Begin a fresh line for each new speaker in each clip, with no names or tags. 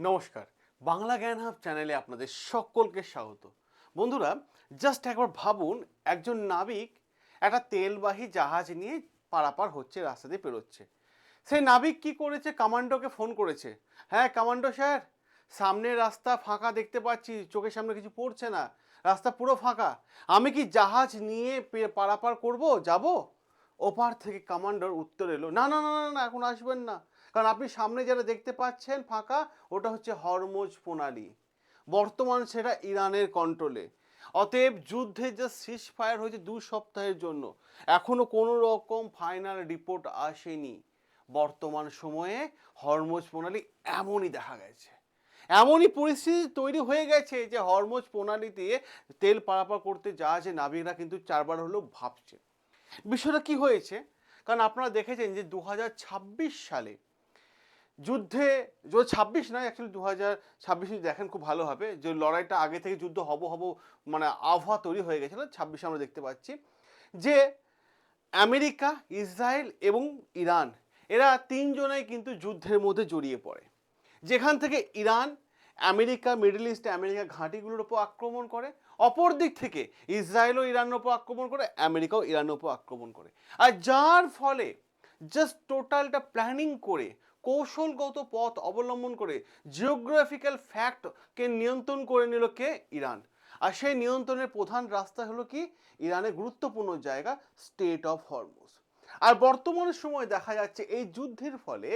নমস্কার, বাংলা জ্ঞান হাব চ্যানেলে আপনাদের সকলকে স্বাগত। বন্ধুরা, জাস্ট একবার ভাবুন, একজন নাবিক একটা তেলবাহী জাহাজ নিয়ে পারাপার হচ্ছে, রাস্তা দিয়ে পেরোচ্ছে। সেই নাবিক কি করেছে? কমান্ডোকে ফোন করেছে। হ্যাঁ কমান্ডো স্যার, সামনের রাস্তা ফাঁকা দেখতে পাচ্ছি, চোখের সামনে কিছু পড়ছে না, রাস্তা পুরো ফাঁকা। আমি কি জাহাজ নিয়ে পারাপার করব, যাব? ওপার থেকে কমান্ডোর উত্তর এলো, না না না না না, এখন আসবেন না, কারণ আপনি সামনে যারা দেখতে পাচ্ছেন ফাঁকা, ওটা হচ্ছে হরমুজ প্রণালী। বর্তমান সেটা ইরানের কন্ট্রোলে। অতএব যুদ্ধে যে সিজ ফায়ার হয়েছে 2 সপ্তাহের জন্য, এখনো কোনো রকম ফাইনাল রিপোর্ট আসেনি। বর্তমান সময়ে হরমুজ প্রণালী এমনই দেখা গেছে, এমনই পরিস্থিতি তৈরি হয়ে গেছে যে হরমুজ প্রণালী দিয়ে তেল পারাপার করতে জাহাজে নাবিকরা কিন্তু 4বার হলেও ভাবছে। বিষয়টা কি হয়েছে? কারণ আপনারা দেখেছেন যে 2026 সালে যুদ্ধে, যে 26 নয় অ্যাকচুয়ালি 2026 দেখেন খুব ভালো হবে, যে লড়াইটা আগে থেকে যুদ্ধ হব হব মানে আবহাওয়া তৈরি হয়ে গেছিলো। 26 আমরা দেখতে পাচ্ছি যে আমেরিকা, ইসরায়েল এবং ইরান, এরা তিনজনেই কিন্তু যুদ্ধের মধ্যে জড়িয়ে পড়ে। যেখান থেকে ইরান আমেরিকা, মিডল ইস্টে আমেরিকা ঘাঁটিগুলোর ওপর আক্রমণ করে, অপর দিক থেকে ইসরায়েলও ইরানের ওপর আক্রমণ করে, আমেরিকাও ইরানের ওপর আক্রমণ করে। আর যার ফলে জাস্ট টোটালটা প্ল্যানিং করে, কৌশলগত পথ অবলম্বন করে, জিওগ্রাফিক্যাল ফ্যাক্টকে নিয়ন্ত্রণ করে নিল কে? ইরান। আর সেই নিয়ন্ত্রণের প্রধান রাস্তা হলো কি? ইরানের গুরুত্বপূর্ণ জায়গা স্টেট অফ হরমুজ। আর বর্তমান সময় দেখা যাচ্ছে এই যুদ্ধের ফলে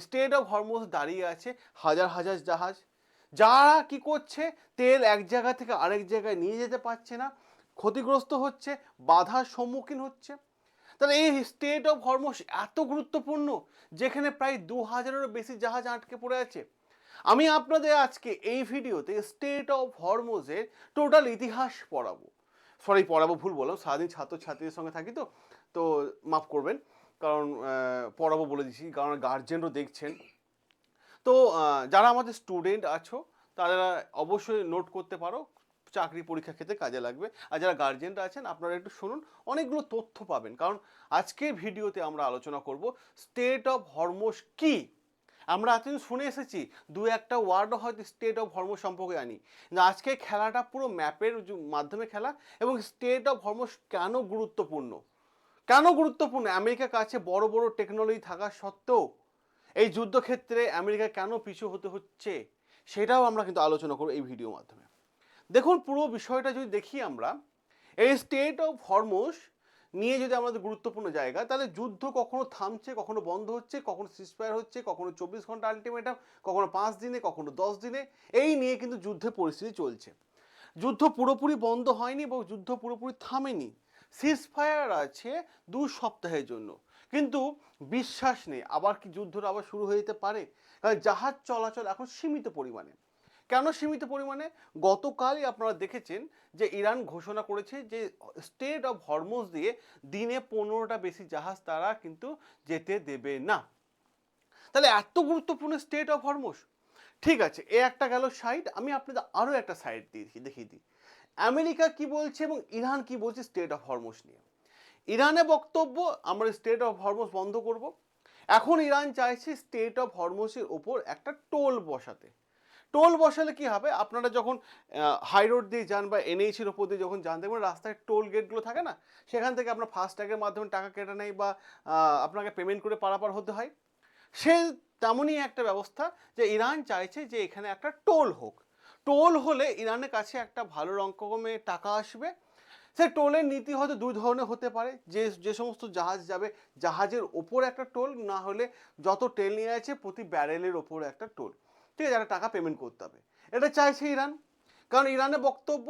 স্টেট অফ হরমুজ দাঁড়িয়ে আছে হাজার হাজার জাহাজ, যারা কি করছে? তেল এক জায়গা থেকে আরেক জায়গায় নিয়ে যেতে পারছে না, ক্ষতিগ্রস্ত হচ্ছে, বাধার সম্মুখীন হচ্ছে। তাহলে এই স্টেট অফ হরমুজ এত গুরুত্বপূর্ণ, যেখানে প্রায় 2000-এরও বেশি জাহাজ আটকে পড়ে আছে। আমি আপনাদের আজকে এই ভিডিওতে স্টেট অফ হরমুজের টোটাল ইতিহাস পড়াবো। পড়াবো ভুল বললাম, সারাদিন ছাত্রছাত্রীদের সঙ্গে থাকি তো তো মাফ করবেন, কারণ পড়াবো বলে দিচ্ছি, কারণ গার্জেনও দেখছেন। তো যারা আমাদের স্টুডেন্ট আছো তারা অবশ্যই নোট করতে পারো, চাকরি পরীক্ষার ক্ষেত্রে কাজে লাগবে। আর যারা গার্জেনরা আছেন আপনারা একটু শুনুন, অনেকগুলো তথ্য পাবেন। কারণ আজকের ভিডিওতে আমরা আলোচনা করব স্টেট অফ হরমুজ কি। আমরা এতদিন শুনে এসেছি, দু একটা ওয়ার্ডও হয়তো স্টেট অফ হরমুজ সম্পর্কে জানি, কিন্তু আজকে খেলাটা পুরো ম্যাপের মাধ্যমে খেলা। এবং স্টেট অফ হরমুজ কেন গুরুত্বপূর্ণ, কেন গুরুত্বপূর্ণ? আমেরিকার কাছে বড় বড় টেকনোলজি থাকা সত্ত্বেও এই যুদ্ধক্ষেত্রে আমেরিকা কেন পিছু হতে হচ্ছে, সেটাও আমরা কিন্তু আলোচনা করব এই ভিডিওর মাধ্যমে। দেখুন, পুরো বিষয়টা যদি দেখি আমরা, এই স্টেট অফ হরমুজ নিয়ে যদি আমাদের গুরুত্বপূর্ণ জায়গা, তাহলে যুদ্ধ কখনো থামছে, কখনো বন্ধ হচ্ছে, কখনো সিজফায়ার হচ্ছে, কখনো 24 ঘন্টা আলটিমেটাম, কখনো 5 দিনে, কখনো 10 দিনে, এই নিয়ে কিন্তু যুদ্ধের পরিস্থিতি চলছে। যুদ্ধ পুরোপুরি বন্ধ হয়নি এবং যুদ্ধ পুরোপুরি থামেনি। সিজফায়ার আছে 2 সপ্তাহের জন্য, কিন্তু বিশ্বাস নেই আবার কি যুদ্ধটা আবার শুরু হয়ে যেতে পারে। কারণ জাহাজ চলাচল এখন সীমিত পরিমাণে। কেন সীমিত পরিমাণে? গতকালই আপনারা দেখেছেন যে ইরান ঘোষণা করেছে যে স্টেট অফ হরমুজ দিয়ে দিনে 15টা বেশি জাহাজ তারা কিন্তু যেতে দেবে না। তাহলে এত গুরুত্বপূর্ণ স্টেট অফ হরমুজ। ঠিক আছে, এ একটা গেল সাইড। আমি আপনাদের আরও একটা সাইড দেখিয়ে দিই, আমেরিকা কি বলছে এবং ইরান কি বলছে স্টেট অফ হরমুজ নিয়ে। ইরানের বক্তব্য, আমরা স্টেট অফ হরমুজ বন্ধ করব। এখন ইরান চাইছে স্টেট অফ হরমুজের ওপর একটা টোল বসাতে। টোল বসালে কি হবে? আপনারা যখন হাই রোড দিয়ে যান বা এনএইচের ওপর দিয়ে যখন যান, দেখবেন রাস্তায় টোল গেটগুলো থাকে না, সেখান থেকে আপনার ফাস্ট্যাগের মাধ্যমে টাকা কেটে নেয় বা আপনাকে পেমেন্ট করে পারাপার হতে হয়। সে তেমনই একটা ব্যবস্থা যে ইরান চাইছে যে এখানে একটা টোল হোক। টোল হলে ইরানের কাছে একটা ভালো রকমের টাকা আসবে। সে টোলের নীতি হয়তো দুই ধরনের হতে পারে, যে যে সমস্ত জাহাজ যাবে জাহাজের ওপর একটা টোল, না হলে যত তেল নিয়ে আছে প্রতি ব্যারেলের ওপর একটা টোল, ঠিক আছে, একটা টাকা পেমেন্ট করতে হবে। এটা চাইছে ইরান। কারণ ইরানের বক্তব্য,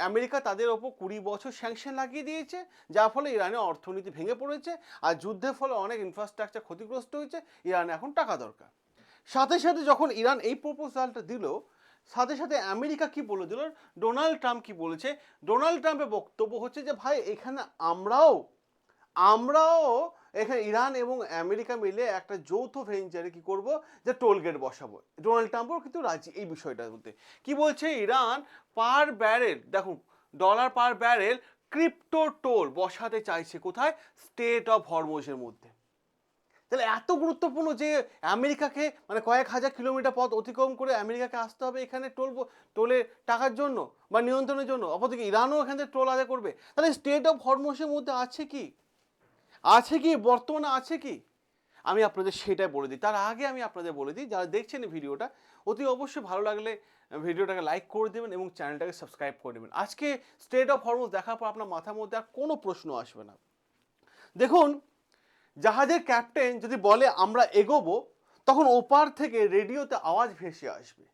আমেরিকা তাদের ওপর 20 বছর স্যাংশন লাগিয়ে দিয়েছে, যার ফলে ইরানের অর্থনীতি ভেঙে পড়েছে, আর যুদ্ধের ফলে অনেক ইনফ্রাস্ট্রাকচার ক্ষতিগ্রস্ত হয়েছে, ইরানে এখন টাকা দরকার। সাথে সাথে যখন ইরান এই প্রপোজালটা দিল, সাথে সাথে আমেরিকা কি বলে দিল, ডোনাল্ড ট্রাম্প কি বলেছে? ডোনাল্ড ট্রাম্পের বক্তব্য হচ্ছে যে ভাই, এখানে আমরাও আমরাও এখানে ইরান এবং আমেরিকা মিলে একটা যৌথ ভেঞ্চারে কি করব, যে টোল গেট বসাবো। ডোনাল্ড ট্রাম্পও কিন্তু রাজি এই বিষয়টার মধ্যে। কি বলছে? ইরান পার ব্যারেল, দেখুন, dollar per barrel crypto toll বসাতে চাইছে কোথায়? স্টেট অফ হরমুজের মধ্যে। তাহলে এত গুরুত্বপূর্ণ যে আমেরিকাকে মানে কয়েক হাজার কিলোমিটার পথ অতিক্রম করে আমেরিকাকে আসতে হবে এখানে টোলের টাকার জন্য বা নিয়ন্ত্রণের জন্য, অপরদিকে ইরানও এখান থেকে টোল আদায় করবে। তাহলে স্টেট অফ হরমুজের মধ্যে আছে কি, বর্তমানে আছে কি? আমি আপনাদের সেটাই বলে দিই। তার আগে আমি আপনাদের বলে দিই, যারা দেখছেন এই ভিডিওটা অতি অবশ্যই ভালো লাগলে ভিডিওটাকে লাইক করে দেবেন এবং চ্যানেলটাকে সাবস্ক্রাইব করে দেবেন। আজকে স্টেট অফ হরমুজ দেখার পর আপনার মাথার মধ্যে আর কোনো প্রশ্ন আসবে না। দেখুন, জাহাজের ক্যাপ্টেন যদি বলে আমরা এগোবো, তখন ওপার থেকে রেডিওতে আওয়াজ ভেসে আসবে।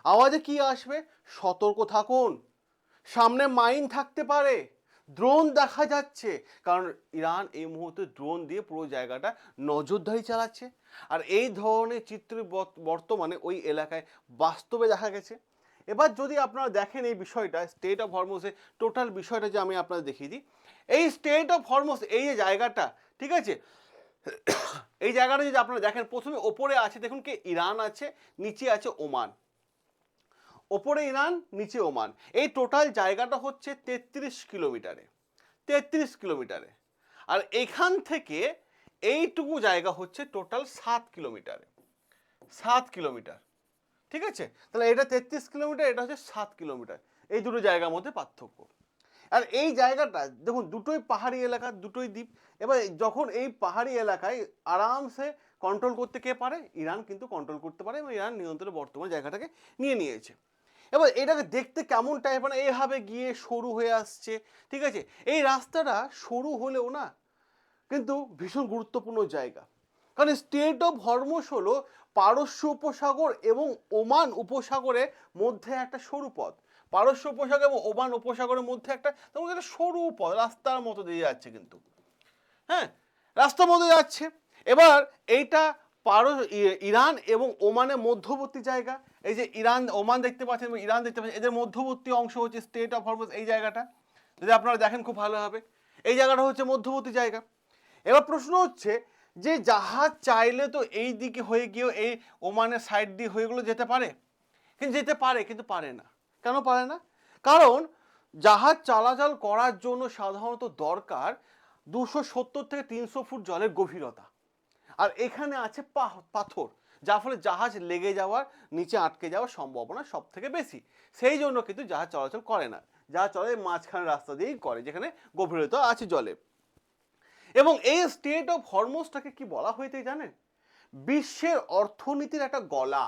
আওয়াজে কি আসবে? সতর্ক থাকুন, সামনে মাইন থাকতে পারে, ড্রোন দেখা যাচ্ছে। কারণ ইরান এই মুহূর্তে ড্রোন দিয়ে পুরো জায়গাটা নজরদারি চালাচ্ছে। আর এই ধরনের চিত্র বর্তমানে ওই এলাকায় বাস্তবে দেখা গেছে। এবার যদি আপনারা দেখেন এই বিষয়টা, স্টেট অফ হরমুজের টোটাল বিষয়টা যে আমি আপনাদের দেখিয়ে দিই। এই স্টেট অফ হরমুজ, এই যে জায়গাটা, ঠিক আছে, এই জায়গাটা যদি আপনারা দেখেন, প্রথমে ওপরে আছে দেখুন কি ইরান আছে, নিচে আছে ওমান। ওপরে ইরান, নিচে ওমান। এই টোটাল জায়গাটা হচ্ছে 33 কিলোমিটারে, 33 কিলোমিটারে। আর এখান থেকে এইটুকু জায়গা হচ্ছে টোটাল 7 কিলোমিটারে, 7 কিলোমিটার। ঠিক আছে, তাহলে এটা 33 কিলোমিটার, এটা হচ্ছে 7 কিলোমিটার। এই দুটো জায়গার মধ্যে পার্থক্য। আর এই জায়গাটা দেখুন, দুটোই পাহাড়ি এলাকা, দুটোই দ্বীপ। এবার যখন এই পাহাড়ি এলাকায় আরামসে কন্ট্রোল করতে কে পারে? ইরান কিন্তু কন্ট্রোল করতে পারে এবং ইরান নিয়ন্ত্রণে বর্তমান জায়গাটাকে নিয়ে নিয়েছে। এবার এটাকে দেখতে কেমন টাইপ, মানে এইভাবে গিয়ে সরু হয়ে আসছে। ঠিক আছে, এই রাস্তাটা সরু হলেও না কিন্তু ভীষণ গুরুত্বপূর্ণ জায়গা। কারণ স্টেট অফ হরমুজ হলো পারস্য উপসাগর এবং ওমান উপসাগরের মধ্যে একটা সরু পথ। পারস্য উপসাগর এবং ওমান উপসাগরের মধ্যে একটা সরু পথ রাস্তার মতো দিয়ে যাচ্ছে, কিন্তু হ্যাঁ রাস্তার মধ্যে যাচ্ছে। এবার এইটা ইরান এবং ওমানের মধ্যবর্তী জায়গা। এই যে ইরান ওমান দেখতে পাচ্ছেন এবং ইরান দেখতে পাচ্ছেন, এদের মধ্যবর্তী অংশ হচ্ছে স্টেট অফ হরমুজ। এই জায়গাটা যদি আপনারা দেখেন খুব ভালো হবে, এই জায়গাটা হচ্ছে মধ্যবর্তী জায়গা। এবার প্রশ্ন হচ্ছে যে জাহাজ চাইলে তো এই দিকে হয়ে গিয়েও এই ওমানের সাইড দিয়ে হয়েগুলো যেতে পারে, কিন্তু যেতে পারে, কিন্তু পারে না। কেন পারে না? কারণ জাহাজ চলাচল করার জন্য সাধারণত দরকার 270 থেকে 300 ফুট জলের গভীরতা। আর এখানে আছে পাথর, যার ফলে জাহাজ লেগে যাওয়ার, নিচে আটকে যাওয়ার সম্ভাবনা সব থেকে বেশি। সেই জন্য কিন্তু জাহাজ চলাচল করে না, জাহাজ চলে মাঝখানে রাস্তা দিয়েই করে, যেখানে গভীরতা আছে জলে। এবং এই স্টেট অফ হরমুজটাকে কি বলা হয়েছে জানেন? বিশ্বের অর্থনীতির একটা গলা।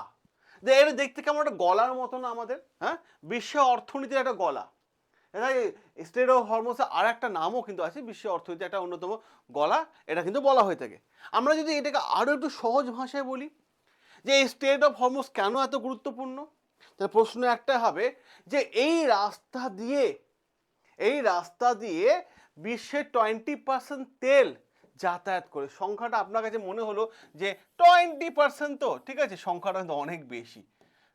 যে এটা দেখতে কেমন একটা গলার মতো না আমাদের, হ্যাঁ, বিশ্বের অর্থনীতির একটা গলা। স্টেট অফ হরমুজের আর একটা নামও কিন্তু আছে, বিশ্বের অর্থনীতির একটা অন্যতম গলা, এটা কিন্তু বলা হয়ে থাকে। আমরা যদি এটাকে আরো একটু সহজ ভাষায় বলি যে এই স্টেট অফ হরমুজ কেন এত গুরুত্বপূর্ণ, তাহলে প্রশ্ন একটা হবে যে এই রাস্তা দিয়ে বিশ্বের 20% তেল যাতায়াত করে। সংখ্যাটা আপনার কাছে মনে হলো যে 20%, তো ঠিক আছে, সংখ্যাটা কিন্তু অনেক বেশি।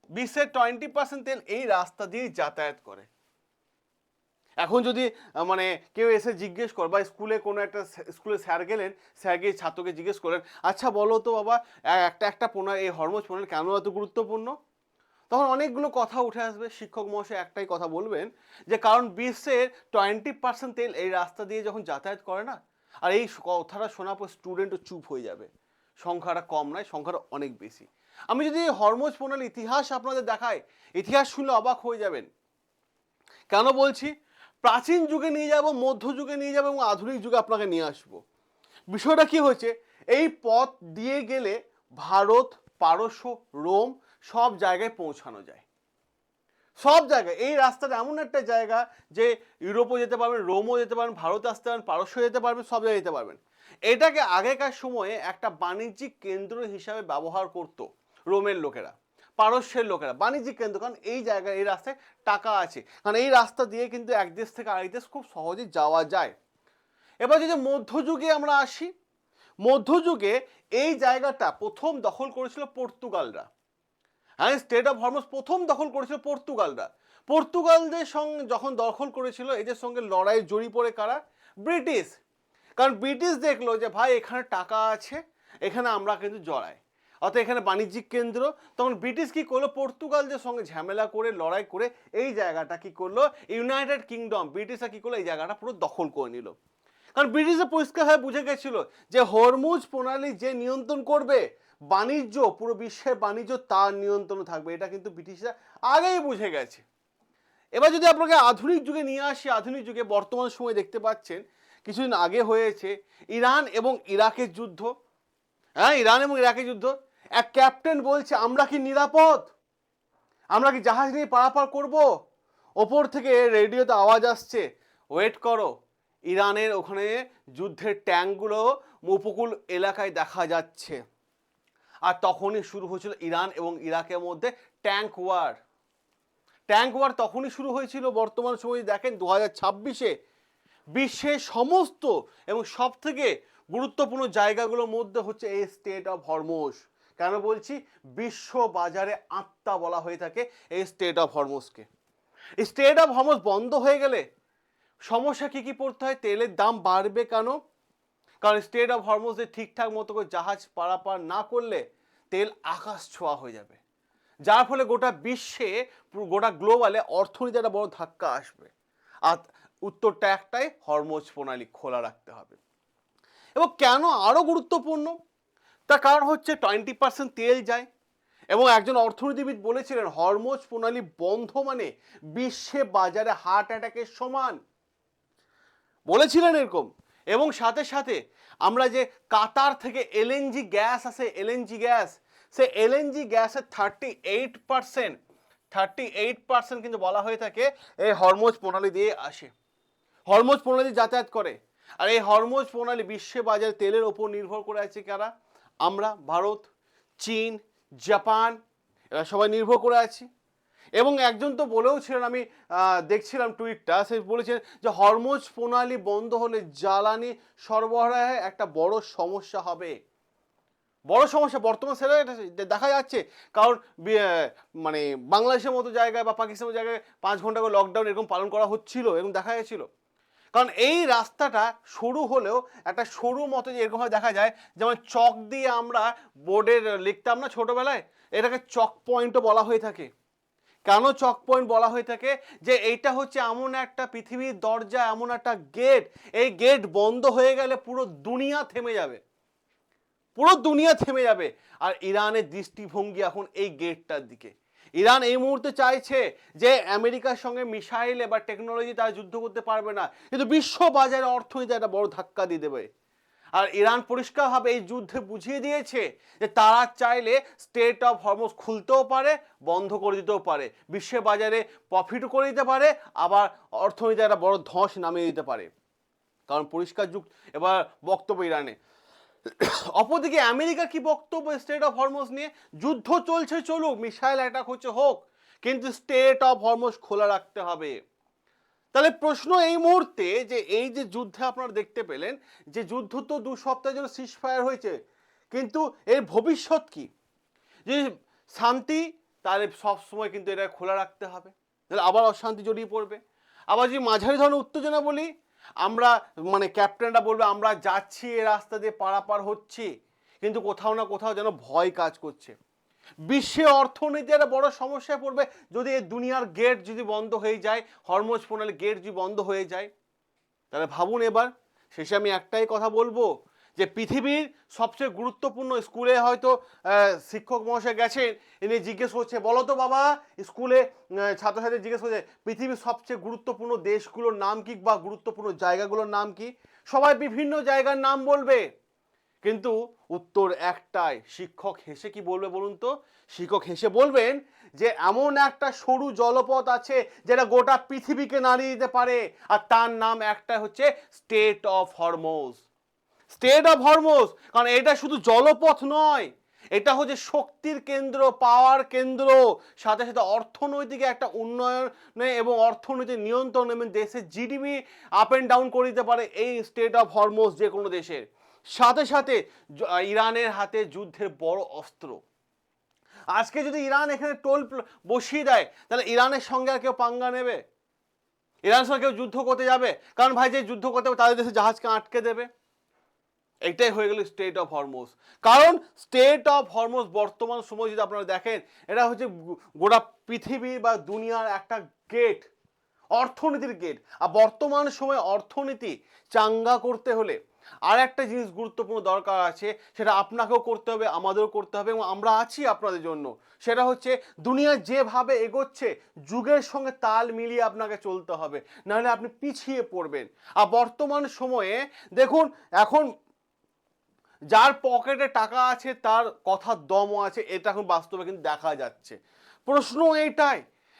বিশ্বের 20% তেল এই রাস্তা দিয়ে যাতায়াত করে। এখন যদি মানে কেউ এসে জিজ্ঞেস করে, বা স্কুলে কোনো একটা স্কুলে স্যার গেলেন, স্যার গিয়ে ছাত্রকে জিজ্ঞেস করলেন, আচ্ছা বলো তো বাবা একটা প্রণালী, এই হরমুজ প্রণালী কেন এত গুরুত্বপূর্ণ? তখন অনেকগুলো কথা উঠে আসবে। শিক্ষক মহাশয় একটাই কথা বলবেন যে কারণ বিশ্বের 20% তেল এই রাস্তা দিয়ে যখন যাতায়াত করে না। আর এই কথাটা শোনার পর স্টুডেন্টও চুপ হয়ে যাবে। সংখ্যাটা কম নয়, সংখ্যাটা অনেক বেশি। আমি যদি হরমুজ প্রণালীর ইতিহাস আপনাদের দেখাই, ইতিহাস শুনলে অবাক হয়ে যাবেন। কেন বলছি? প্রাচীন যুগে নিয়ে যাব, মধ্যযুগে নিয়ে যাব এবং আধুনিক যুগে আপনাকে নিয়ে আসবো। বিষয়টা কি হয়েছে, এই পথ দিয়ে গেলে ভারত, পারস্য, রোম সব জায়গায় পৌঁছানো যায়। সব জায়গায় এই রাস্তাটা এমন একটা জায়গা যে ইউরোপও যেতে পারবেন, রোমও যেতে পারবেন, ভারতে আসতে পারবেন, পারস্য যেতে পারবেন, সব জায়গায় যেতে পারবেন। এটাকে আগেকার সময়ে একটা বাণিজ্যিক কেন্দ্র হিসাবে ব্যবহার করত রোমের লোকেরা, পারস্যের লোকেরা, বাণিজ্যিক কেন্দ্র। কারণ এই জায়গায় এই রাস্তায় টাকা আছে, কারণ এই রাস্তা দিয়ে কিন্তু এক দেশ থেকে আরেক দেশ খুব সহজে যাওয়া যায়। এবার যদি মধ্যযুগে আমরা আসি, মধ্যযুগে এই জায়গাটা প্রথম দখল করেছিল পর্তুগালরা। হ্যাঁ, স্টেট অফ হরমুজ প্রথম দখল করেছিল পর্তুগালরা। পর্তুগালদের সঙ্গে যখন দখল করেছিল, এদের সঙ্গে লড়াই জড়িয়ে পড়ে কারা? ব্রিটিশ। কারণ ব্রিটিশ দেখলো যে ভাই এখানে টাকা আছে, এখানে আমরা কিন্তু জড়াই, অর্থাৎ এখানে বাণিজ্যিক কেন্দ্র। তখন ব্রিটিশ কি করলো, পর্তুগালদের সঙ্গে ঝামেলা করে লড়াই করে এই জায়গাটা কি করলো, ইউনাইটেড কিংডম, ব্রিটিশরা কি করলো, এই জায়গাটা পুরো দখল করে নিল। কারণ ব্রিটিশরা পরিষ্কারভাবে বুঝে গেছিল যে হরমুজ প্রণালী যে নিয়ন্ত্রণ করবে বাণিজ্য, পুরো বিশ্বের বাণিজ্য তার নিয়ন্ত্রণে থাকবে, এটা কিন্তু ব্রিটিশরা আগেই বুঝে গেছে। এবার যদি আপনাকে আধুনিক যুগে নিয়ে আসি, আধুনিক যুগে বর্তমান সময়ে দেখতে পাচ্ছেন কিছুদিন আগে হয়েছে ইরান এবং ইরাকের যুদ্ধ। হ্যাঁ, ইরান এবং ইরাকের যুদ্ধ। এক ক্যাপ্টেন বলছে আমরা কি নিরাপদ, আমরা কি জাহাজ নিয়ে পারাপার করব? ওপর থেকে রেডিওতে আওয়াজ আসছে, ওয়েট করো, ইরানের ওখানে যুদ্ধের ট্যাঙ্কগুলো উপকূল এলাকায় দেখা যাচ্ছে। আর তখনই শুরু হয়েছিল ইরান এবং ইরাকের মধ্যে ট্যাঙ্ক ওয়ার। ট্যাঙ্ক ওয়ার তখনই শুরু হয়েছিল। বর্তমান সময়ে দেখেন 2026-এ বিশ্বের সমস্ত এবং সব থেকে গুরুত্বপূর্ণ জায়গাগুলোর মধ্যে হচ্ছে এই স্টেট অফ হরমুজ। কেন বলছি? বিশ্ব বাজারে আত্মা বলা হয়ে থাকে এই স্টেট অফ হরমুজকে। এই স্টেট অফ হরমুজ বন্ধ হয়ে গেলে সমস্যা কি পড়তে হয়? তেলের দাম বাড়বে। কেন? কারণ স্টেট অফ হরমুজে ঠিকঠাক মতো করে জাহাজ পারাপার না করলে তেল আকাশ ছোঁয়া হয়ে যাবে, যার ফলে গোটা বিশ্বে, গোটা গ্লোবালে অর্থনীতি একটা বড় ধাক্কা আসবে। আর উত্তরটা একটাই, হরমুজ প্রণালী খোলা রাখতে হবে। এবং কেন আরো গুরুত্বপূর্ণ? তার কারণ হচ্ছে 20% তেল যায় এবং একজন অর্থনীতিবিদ বলেছিলেন হরমুজ প্রণালী বন্ধ মানে বিশ্বে বাজারে হার্ট অ্যাটাকের সমান, বলেছিলেন এরকম। এবং সাথে সাথে আমরা যে কাতার থেকে এলএনজি গ্যাস আসে, এলএনজি গ্যাস, সে এলএনজি গ্যাসের 38% কিন্তু বলা হয়ে থাকে এই হরমুজ প্রণালী দিয়ে আসে, হরমুজ প্রণালী যাতায়াত করে। আর এই হরমুজ প্রণালী বিশ্বে বাজারে তেলের ওপর নির্ভর করে আছে কারা? আমরা, ভারত, চীন, জাপান, এরা সবাই নির্ভর করে আছি। এবং একজন তো বলেও ছিলেন, আমি দেখছিলাম টুইটটা, সে বলেছেন যে হরমুজ প্রণালী বন্ধ হলে জ্বালানি সরবরাহে একটা বড় সমস্যা হবে, বড় সমস্যা। বর্তমান সেটা দেখা যাচ্ছে। কারণ মানে বাংলাদেশের মতো জায়গায় বা পাকিস্তানের মতো জায়গায় 5 ঘন্টা করে লকডাউন এরকম পালন করা হচ্ছিল, এরকম দেখা গেছিল। কারণ এই রাস্তাটা সরু হলেও একটা সরু মতো যে এরকমভাবে দেখা যায়, যেমন চক দিয়ে আমরা বোর্ডের লিখতাম না ছোটবেলায়, এটাকে চক পয়েন্টও বলা হয়ে থাকে। কেন চক পয়েন্ট বলা হয়ে থাকে? যে এইটা হচ্ছে এমন একটা পৃথিবীর দরজা, এমন একটা গেট, এই গেট বন্ধ হয়ে গেলে পুরো দুনিয়া থেমে যাবে, পুরো দুনিয়া থেমে যাবে। আর ইরানের দৃষ্টিভঙ্গি এখন এই গেটটার দিকে। ইরান এই মুহূর্তে চাইছে যে আমেরিকার সঙ্গে মিসাইলে বা টেকনোলজি তারা যুদ্ধ করতে পারবে না, কিন্তু বিশ্ব বাজারে অর্থনীতি একটা বড় ধাক্কা দিয়ে দেবে। আর ইরান পরিষ্কারভাবে এই যুদ্ধে বুঝিয়ে দিয়েছে যে তারা চাইলে স্টেট অফ হরমুজ খুলতেও পারে, বন্ধ করে দিতেও পারে, বিশ্বের বাজারে প্রফিটও করে দিতে পারে, আবার অর্থনীতি একটা বড় ধস নামিয়ে দিতে পারে। কারণ পরিষ্কার যুগ এবার বক্তব্য ইরানে। অপরদিকে আমেরিকা কি বক্তব্য স্টেট অফ হরমুজ নিয়ে? যুদ্ধ চলছে চলুক, মিসাইল অ্যাটাক হচ্ছে হোক, কিন্তু স্টেট অফ হরমুজ খোলা রাখতে হবে। তাহলে প্রশ্ন এই মুহূর্তে যে এই যে যুদ্ধে আপনারা দেখতে পেলেন যে যুদ্ধ তো 2 সপ্তাহের জন্য সিজ ফায়ার হয়েছে, কিন্তু এর ভবিষ্যৎ কি? যে শান্তি, তাহলে সবসময় কিন্তু এটা খোলা রাখতে হবে, তাহলে আবার অশান্তি জড়িয়ে পড়বে। আবার যদি মাঝারি ধরনের উত্তেজনা বলি, আমরা মানে ক্যাপ্টেনরা বলবে আমরা যাচ্ছি এ রাস্তা দিয়ে পারাপার হচ্ছি, কিন্তু কোথাও না কোথাও যেন ভয় কাজ করছে। বিশ্বে অর্থনীতি একটা বড় সমস্যায় পড়বে যদি এই দুনিয়ার গেট যদি বন্ধ হয়ে যায়, হরমুজ প্রণালী গেট যদি বন্ধ হয়ে যায়। তাহলে ভাবুন, এবার শেষে আমি একটাই কথা বলবো যে পৃথিবীর সবচেয়ে গুরুত্বপূর্ণ, স্কুলে হয়তো শিক্ষক মহাশয় গেছেন, এনে জিজ্ঞেস করছে বলো তো বাবা, স্কুলে ছাত্রছাত্রী জিজ্ঞেস করছে পৃথিবীর সবচেয়ে গুরুত্বপূর্ণ দেশগুলোর নাম কি বা গুরুত্বপূর্ণ জায়গাগুলোর নাম কি? সবাই বিভিন্ন জায়গার নাম বলবে, কিন্তু উত্তর একটাই। শিক্ষক হেসে কি বলবে বলুন তো? শিক্ষক হেসে বলবেন যে এমন একটা সরু জলপথ আছে যেটা গোটা পৃথিবীকে নাড়িয়ে দিতে পারে, আর তার নাম একটা হচ্ছে state of Hormuz. State of Hormuz, কারণ এটা শুধু জলপথ নয়, এটা হচ্ছে শক্তির কেন্দ্র, পাওয়ার কেন্দ্র, সাথে সাথে অর্থনৈতিক একটা উন্নয়নে এবং অর্থনৈতিক নিয়ন্ত্রণ এবং দেশের জিডিপি আপ এন্ড ডাউন করে দিতে পারে এই স্টেট অফ হরমুজ যে কোনো দেশের। সাথে সাথে ইরানের হাতে যুদ্ধের বড় অস্ত্র। আজকে যদি ইরান এখানে টোল বসিয়ে দেয়, তাহলে ইরানের সঙ্গে আর কেউ পাঙ্গা নেবে? ইরানের সঙ্গে কেউ যুদ্ধ করতে যাবে? কারণ ভাই যে যুদ্ধ করতে হবে তাদের দেশে জাহাজকে আটকে দেবে। এটাই হয়ে গেল স্টেট অফ হরমুজ। কারণ স্টেট অফ হরমুজ বর্তমান সময় যদি আপনারা দেখেন, এটা হচ্ছে গোটা পৃথিবী বা দুনিয়ার একটা গেট। অর্থনীতির গেট। আর বর্তমান সময়ে অর্থনীতি চাঙ্গা করতে হলে আর একটা জিনিস গুরুত্বপূর্ণ দরকার আছে, সেটা আপনাকেও করতে হবে, আমাদেরও করতে হবে, এবং আমরা আছি আপনাদের জন্য। সেটা হচ্ছে দুনিয়া যেভাবে এগোচ্ছে যুগের সঙ্গে তাল মিলিয়ে আপনাকে চলতে হবে, নাহলে আপনি পিছিয়ে পড়বেন। আর বর্তমান সময়ে দেখুন, এখন যার পকেটে টাকা আছে তার কথার দমও আছে, এটা এখন বাস্তবে কিন্তু দেখা যাচ্ছে। প্রশ্ন এইটাই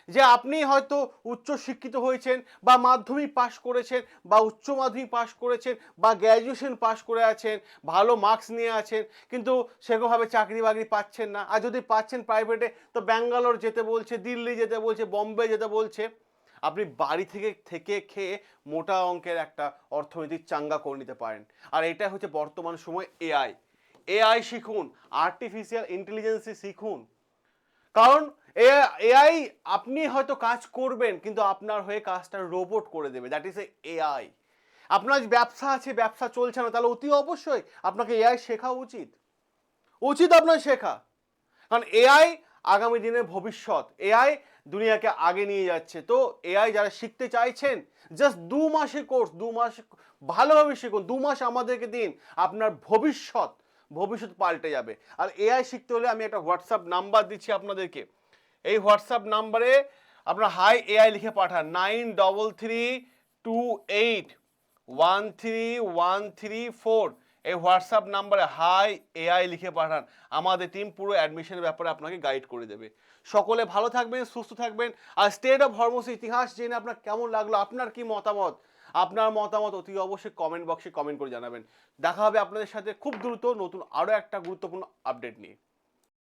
যে আপনি হয়তো উচ্চ শিক্ষিত হয়েছেন, বা মাধ্যমিক পাশ করেছেন, বা উচ্চ মাধ্যমিক পাশ করেছেন, বা গ্র্যাজুয়েশন পাশ করে আছেন, ভালো মার্কস নিয়ে আছেন, কিন্তু সেরকমভাবে চাকরি বাকরি পাচ্ছেন না। আর যদি পাচ্ছেন প্রাইভেটে, তো ব্যাঙ্গালোর যেতে বলছে, দিল্লি যেতে বলছে, বম্বে যেতে বলছে। আপনি বাড়ি থেকে থেকে খেয়ে মোটা অঙ্কের একটা অর্থনৈতিক চাঙ্গা করে নিতে পারেন। আর এটা হচ্ছে বর্তমান সময় এআই। এআই শিখুন, আর্টিফিশিয়াল ইন্টেলিজেন্স শিখুন। কারণ এআই, আপনি হয়তো কাজ করবেন কিন্তু আপনার হয়ে কাজটা রোবট করে দেবে, দ্যাট ইজ এআই। আপনার ব্যবসা আছে, ব্যবসা চলছে না, তাহলে অতি অবশ্যই আপনাকে এআই শেখা উচিত, উচিত আপনার শেখা। কারণ এআই আগামী দিনের ভবিষ্যৎ, এআই দুনিয়াকে আগে নিয়ে যাচ্ছে। তো এআই যারা শিখতে চাইছেন, জাস্ট 2 মাসের কোর্স, 2 মাস ভালোভাবে শিখুন, 2 মাস আমাদেরকে দিন, আপনার ভবিষ্যৎ ভবিষ্যৎ পাল্টে যাবে। আর এআই শিখতে হলে আমি একটা হোয়াটসঅ্যাপ নাম্বার দিচ্ছি আপনাদেরকে, এই হোয়াটসঅ্যাপ নাম্বারে আপনার হাই এআই লিখে পাঠান 9333281314। এই হোয়াটসঅ্যাপ নাম্বারে হাই এআই লিখে পাঠান, আমাদের টিম পুরো অ্যাডমিশনের ব্যাপারে আপনাকে গাইড করে দেবে। সকলে ভালো থাকবেন, সুস্থ থাকবেন। আর স্টেট অফ হরমোস ইতিহাস জেনে আপনার কেমন লাগলো, আপনার কি মতামত, আপনার মতামত অতি অবশ্যই কমেন্ট বক্সে কমেন্ট করে জানাবেন। দেখা হবে আপনাদের সাথে খুব দ্রুত নতুন আরও একটা গুরুত্বপূর্ণ আপডেট নিয়ে।